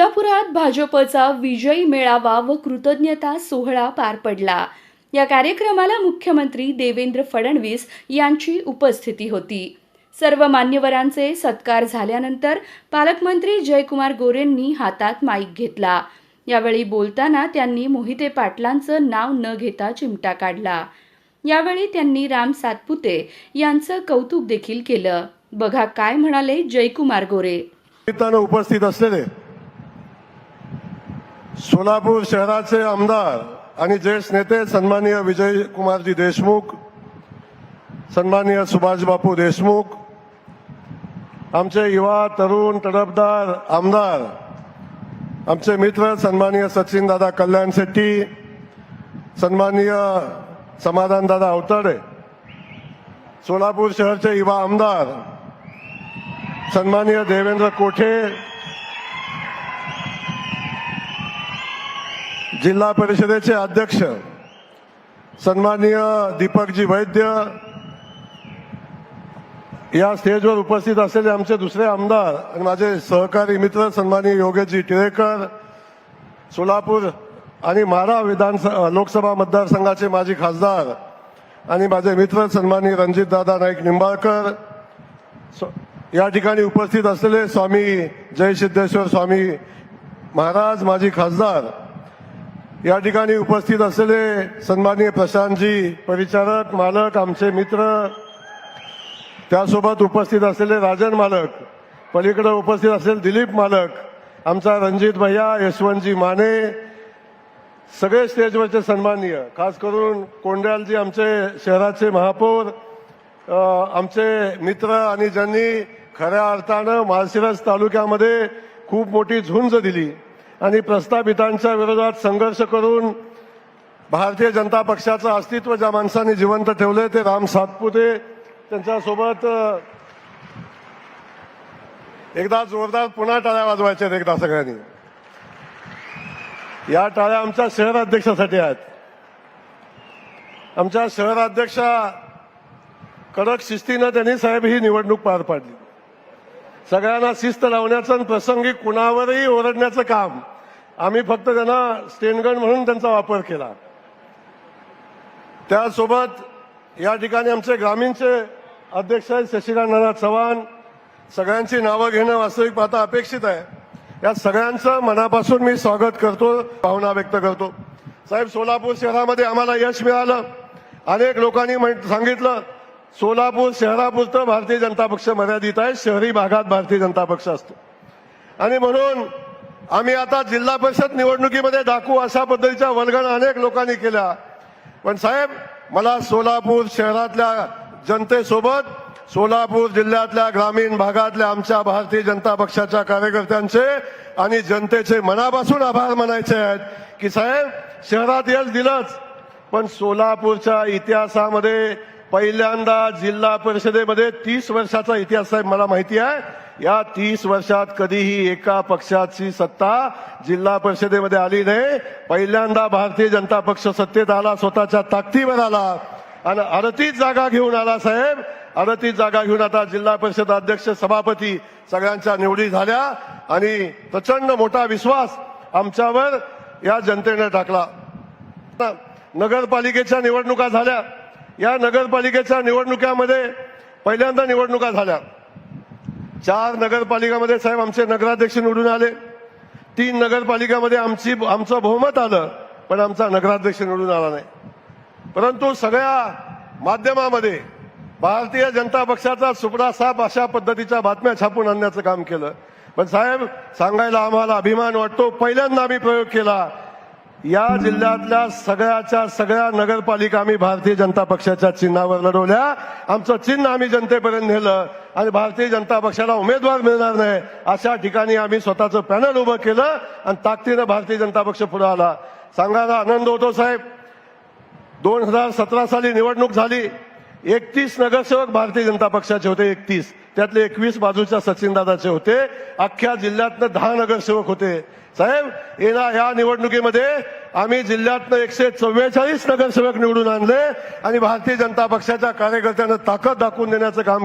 सोलापुरात भाजपचा विजयी मेळावा व कृतज्ञता सोहळा पार पडला। या कार्यक्रमाला मुख्यमंत्री देवेंद्र फडणवीस यांची उपस्थिती होती। सर्व मान्यवरांचे सत्कार झाल्यानंतर पालकमंत्री जयकुमार गोरेंनी हातात माईक घेतला। यावेळी बोलताना त्यांनी मोहिते पाटलांचं नाव न घेता चिमटा काढला। यावेळी त्यांनी राम सातपुते यांचं कौतुक देखील केलं। बघा काय म्हणाले जयकुमार गोरे। उपस्थित असलेले सोलापूर शहराचे आमदार आणि ज्येष्ठ नेते सन्माननीय विजय कुमारजी देशमुख, सन्माननीय सुभाष बापू देशमुख, आमचे युवा तरुण तडफदार आमदार, आमचे मित्र सन्माननीय सचिन दादा कल्याण शेट्टी, सन्माननीय समाधान दादा अवताडे, सोलापूर शहरचे युवा आमदार सन्माननीय देवेंद्र कोठे, जिल्हा परिषदेचे अध्यक्ष सन्माननीय दीपकजी वैद्य, या स्टेजवर उपस्थित असलेले आमचे दुसरे आमदार आणि माझे सहकारी मित्र सन्माननीय योगेशजी टिळेकर, सोलापूर आणि माढा लोकसभा मतदारसंघाचे माजी खासदार आणि माझे मित्र सन्माननीय रणजितदादा नाईक निंबाळकर, या ठिकाणी उपस्थित असलेले स्वामी जय सिद्धेश्वर स्वामी महाराज माजी खासदार, या ठिकाणी उपस्थित असलेले सन्माननीय प्रशांतजी परिचारक मालक आमचे मित्र, त्यासोबत उपस्थित असलेले राजन मालक, पलीकडे उपस्थित असलेले दिलीप मालक, आमचा रणजित भैया, यशवंतजी माने, सगळे स्टेजवरचे सन्माननीय, खास करून कोंड्यालजी आमचे शहराचे महापौर, आमचे मित्र आणि ज्यांनी खऱ्या अर्थानं माळशिरस तालुक्यामध्ये खूप मोठी झुंज दिली आणि प्रस्थापितांच्या विरोधात संघर्ष करून भारतीय जनता पक्षाचं अस्तित्व ज्या माणसांनी जिवंत ठेवले ते राम सातपुते, त्यांच्यासोबत एकदा जोरदार पुन्हा टाळ्या वाजवायच्या एकदा सगळ्यांनी। या टाळ्या आमच्या शहराध्यक्षासाठी आहेत। आमच्या शहराध्यक्षा कडक शिस्तीनं त्यांनी साहेब ही निवडणूक पार पाडली। सगळ्यांना शिस्त लावण्याचं आणि प्रसंगी कुणावरही ओरडण्याचं काम आम्ही फक्त त्यांना स्टेनगन म्हणून त्यांचा वापर केला। त्यासोबत या ठिकाणी आमचे ग्रामीणचे अध्यक्ष शशिकांत नाना चव्हाण, सगळ्यांची नावं घेणं वास्तविक पाहता अपेक्षित आहे। या सगळ्यांचं मनापासून मी स्वागत करतो, भावना व्यक्त करतो। साहेब, सोलापूर शहरामध्ये आम्हाला यश मिळालं। अनेक लोकांनी सांगितलं सोलापूर शहरापुरतं भारतीय जनता पक्ष मर्यादित आहे, शहरी भागात भारतीय जनता पक्ष असतो आणि म्हणून आम्ही आता जिल्हा परिषद निवडणुकीमध्ये दाखवू अशा पद्धतीच्या वल्गना अनेक लोकांनी केल्या। पण साहेब, मला सोलापूर शहरातल्या जनतेसोबत सोलापूर जिल्ह्यातल्या ग्रामीण भागातल्या आमच्या भारतीय जनता पक्षाच्या कार्यकर्त्यांचे आणि जनतेचे मनापासून आभार मानायचे आहेत की साहेब, शहरात यश दिलंच, पण सोलापूरच्या इतिहासामध्ये पहिल्यांदा जिल्हा परिषदेमध्ये 30 वर्षाचा इतिहास साहेब मला माहिती आहे, या 30 वर्षात कधीही एका पक्षाची सत्ता जिल्हा परिषदेमध्ये आली नाही। पहिल्यांदा भारतीय जनता पक्ष सत्तेत आला, स्वतःच्या ताकदीवर आला आणि 38 जागा घेऊन आला साहेब। 38 जागा घेऊन आता जिल्हा परिषद अध्यक्ष, सभापती सगळ्यांच्या निवडी झाल्या आणि प्रचंड मोठा विश्वास आमच्यावर या जनतेने टाकला। नगरपालिकेच्या निवडणुका झाल्या। या नगरपालिकेच्या निवडणुकामध्ये पहिल्यांदा निवडणुका झाल्या। 4 नगरपालिकामध्ये साहेब आमचे नगराध्यक्ष निवडून आले। 3 नगरपालिकामध्ये आमचं बहुमत आलं, पण आमचा नगराध्यक्ष निवडून आला नाही। परंतु सगळ्या माध्यमामध्ये भारतीय जनता पक्षाचा सुपडा साप अशा पद्धतीच्या बातम्या छापून आणण्याचं काम केलं। पण साहेब, सांगायला आम्हाला अभिमान वाटतो, पहिल्यांदा आम्ही प्रयोग केला। या जिल्ह्यातल्या सगळ्या नगरपालिका आम्ही भारतीय जनता पक्षाच्या चिन्हावर लढवल्या। आमचं चिन्ह आम्ही जनतेपर्यंत नेलं आणि भारतीय जनता पक्षाला उमेदवार मिळणार नाही अशा ठिकाणी आम्ही स्वतःचं पॅनल उभं केलं आणि ताकदीनं भारतीय जनता पक्ष पुढे आला। सांगायला आनंद होतो साहेब, 2017 साली निवडणूक झाली, 31 नगरसेवक भारतीय जनता पक्षाचे होते, 31 त्यातले 21 बाजूच्या सचिनदादाचे होते। अख्ख्या जिल्ह्यातनं 10 नगरसेवक होते साहेब। या निवडणुकीमध्ये आम्ही जिल्ह्यातनं 144 नगरसेवक निवडून आणले आणि भारतीय जनता पक्षाच्या कार्यकर्त्यांना ताकद दाखवून देण्याचं काम